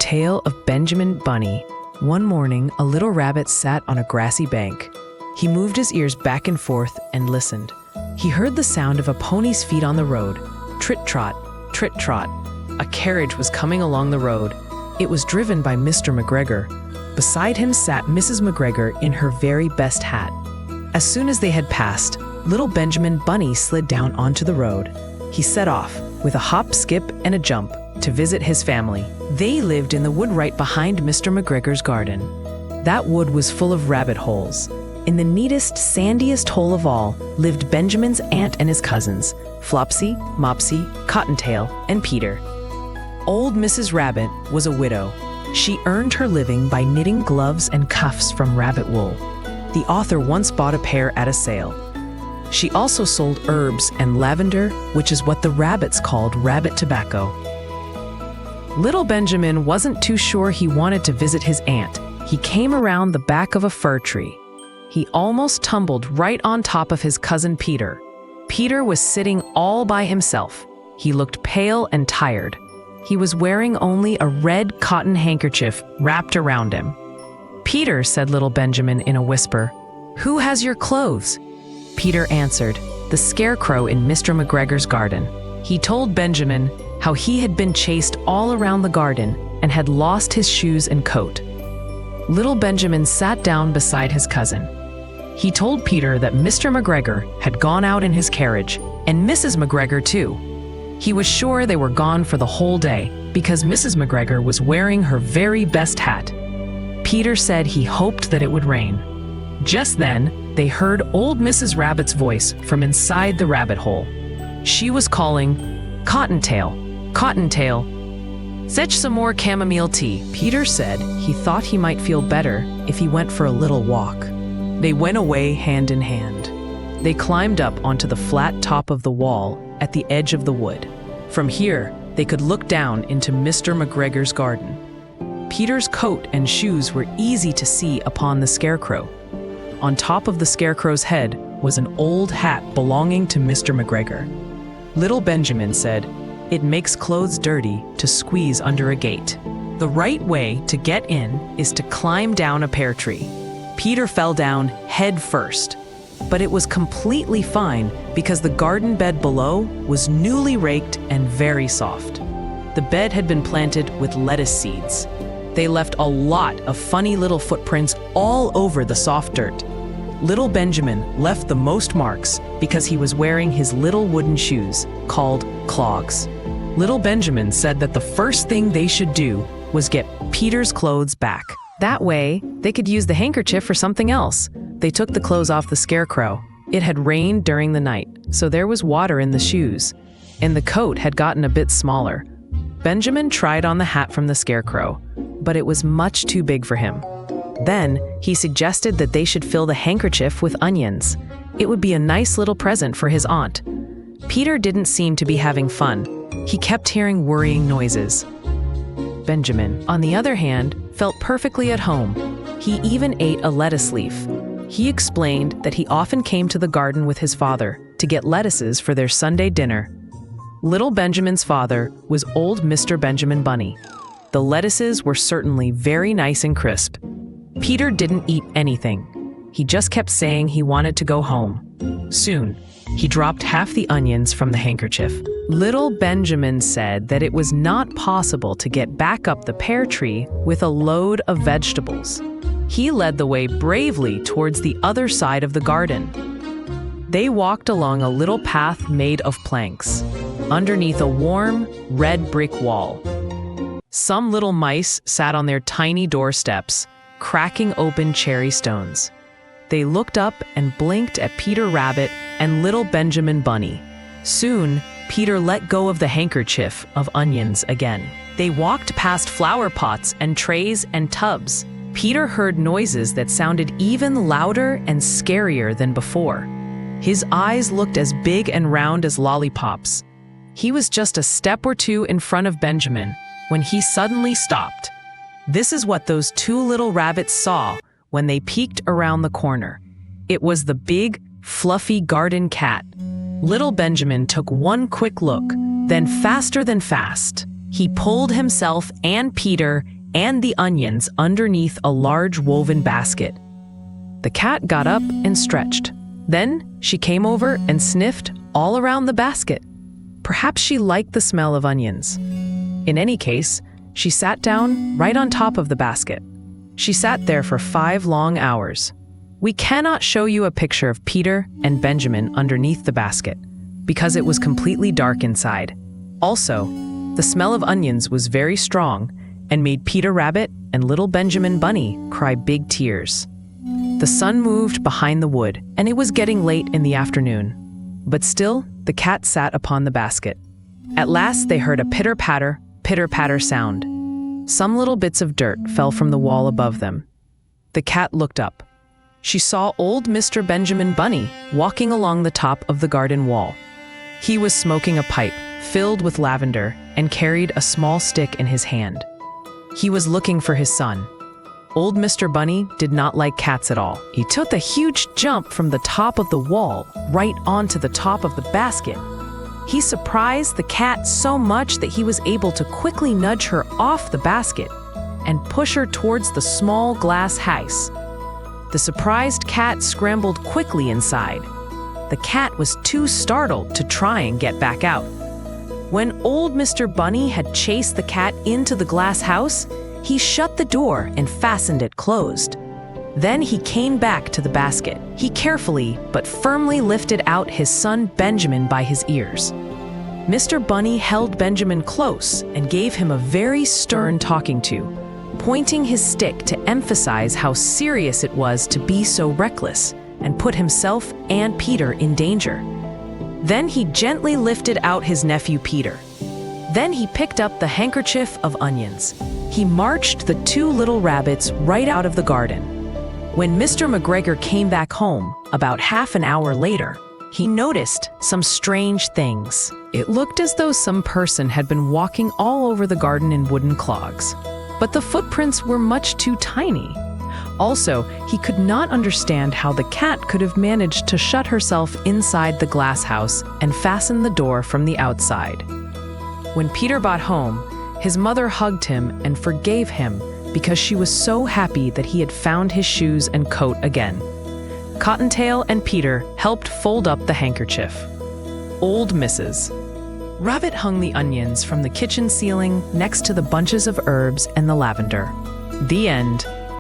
Tale of Benjamin Bunny. One morning, a little rabbit sat on a grassy bank. He moved his ears back and forth and listened. He heard the sound of a pony's feet on the road. Trit-trot, trit-trot. A carriage was coming along the road. It was driven by Mr. McGregor. Beside him sat Mrs. McGregor in her very best hat. As soon as they had passed, little Benjamin Bunny slid down onto the road. He set off, with a hop, skip, and a jump, to visit his family. They lived in the wood right behind Mr. McGregor's garden. That wood was full of rabbit holes. In the neatest, sandiest hole of all lived Benjamin's aunt and his cousins, Flopsy, Mopsy, Cottontail, and Peter. Old Mrs. Rabbit was a widow. She earned her living by knitting gloves and cuffs from rabbit wool. The author once bought a pair at a sale. She also sold herbs and lavender, which is what the rabbits called rabbit tobacco. Little Benjamin wasn't too sure he wanted to visit his aunt. He came around the back of a fir tree. He almost tumbled right on top of his cousin Peter. Peter was sitting all by himself. He looked pale and tired. He was wearing only a red cotton handkerchief wrapped around him. "Peter," said little Benjamin in a whisper, "who has your clothes?" Peter answered, "The scarecrow in Mr. McGregor's garden." He told Benjamin how he had been chased all around the garden and had lost his shoes and coat. Little Benjamin sat down beside his cousin. He told Peter that Mr. McGregor had gone out in his carriage, and Mrs. McGregor too. He was sure they were gone for the whole day because Mrs. McGregor was wearing her very best hat. Peter said he hoped that it would rain. Just then, they heard old Mrs. Rabbit's voice from inside the rabbit hole. She was calling, "Cottontail, Cottontail, fetch some more chamomile tea." Peter said he thought he might feel better if he went for a little walk. They went away hand in hand. They climbed up onto the flat top of the wall at the edge of the wood. From here, they could look down into Mr. McGregor's garden. Peter's coat and shoes were easy to see upon the scarecrow. On top of the scarecrow's head was an old hat belonging to Mr. McGregor. Little Benjamin said, "It makes clothes dirty to squeeze under a gate. The right way to get in is to climb down a pear tree." Peter fell down head first, but it was completely fine because the garden bed below was newly raked and very soft. The bed had been planted with lettuce seeds. They left a lot of funny little footprints all over the soft dirt. Little Benjamin left the most marks because he was wearing his little wooden shoes, called clogs. Little Benjamin said that the first thing they should do was get Peter's clothes back. That way, they could use the handkerchief for something else. They took the clothes off the scarecrow. It had rained during the night, so there was water in the shoes, and the coat had gotten a bit smaller. Benjamin tried on the hat from the scarecrow, but it was much too big for him. Then, he suggested that they should fill the handkerchief with onions. It would be a nice little present for his aunt. Peter didn't seem to be having fun. He kept hearing worrying noises. Benjamin, on the other hand, felt perfectly at home. He even ate a lettuce leaf. He explained that he often came to the garden with his father to get lettuces for their Sunday dinner. Little Benjamin's father was old Mr. Benjamin Bunny. The lettuces were certainly very nice and crisp. Peter didn't eat anything. He just kept saying he wanted to go home. Soon, he dropped half the onions from the handkerchief. Little Benjamin said that it was not possible to get back up the pear tree with a load of vegetables. He led the way bravely towards the other side of the garden. They walked along a little path made of planks, underneath a warm, red brick wall. Some little mice sat on their tiny doorsteps, cracking open cherry stones. They looked up and blinked at Peter Rabbit and little Benjamin Bunny. Soon, Peter let go of the handkerchief of onions again. They walked past flower pots and trays and tubs. Peter heard noises that sounded even louder and scarier than before. His eyes looked as big and round as lollipops. He was just a step or two in front of Benjamin when he suddenly stopped. This is what those two little rabbits saw when they peeked around the corner. It was the big, fluffy garden cat. Little Benjamin took one quick look, then faster than fast. He pulled himself and Peter and the onions underneath a large woven basket. The cat got up and stretched. Then she came over and sniffed all around the basket. Perhaps she liked the smell of onions. In any case, she sat down right on top of the basket. She sat there for 5 long hours. We cannot show you a picture of Peter and Benjamin underneath the basket because it was completely dark inside. Also, the smell of onions was very strong and made Peter Rabbit and little Benjamin Bunny cry big tears. The sun moved behind the wood, and it was getting late in the afternoon. But still, the cat sat upon the basket. At last, they heard a pitter-patter sound. Some little bits of dirt fell from the wall above them. The cat looked up. She saw old Mr. Benjamin Bunny walking along the top of the garden wall. He was smoking a pipe filled with lavender and carried a small stick in his hand. He was looking for his son. Old Mr. Bunny did not like cats at all. He took a huge jump from the top of the wall right onto the top of the basket. He surprised the cat so much that he was able to quickly nudge her off the basket and push her towards the small glass house. The surprised cat scrambled quickly inside. The cat was too startled to try and get back out. When old Mr. Bunny had chased the cat into the glass house, he shut the door and fastened it closed. Then he came back to the basket. He carefully but firmly lifted out his son Benjamin by his ears. Mr. Bunny held Benjamin close and gave him a very stern talking to, pointing his stick to emphasize how serious it was to be so reckless and put himself and Peter in danger. Then he gently lifted out his nephew Peter. Then he picked up the handkerchief of onions. He marched the 2 little rabbits right out of the garden. When Mr. McGregor came back home, about half an hour later, he noticed some strange things. It looked as though some person had been walking all over the garden in wooden clogs, but the footprints were much too tiny. Also, he could not understand how the cat could have managed to shut herself inside the glass house and fasten the door from the outside. When Peter got home, his mother hugged him and forgave him because she was so happy that he had found his shoes and coat again. Cottontail and Peter helped fold up the handkerchief. Old Mrs. Rabbit hung the onions from the kitchen ceiling next to the bunches of herbs and the lavender. The end.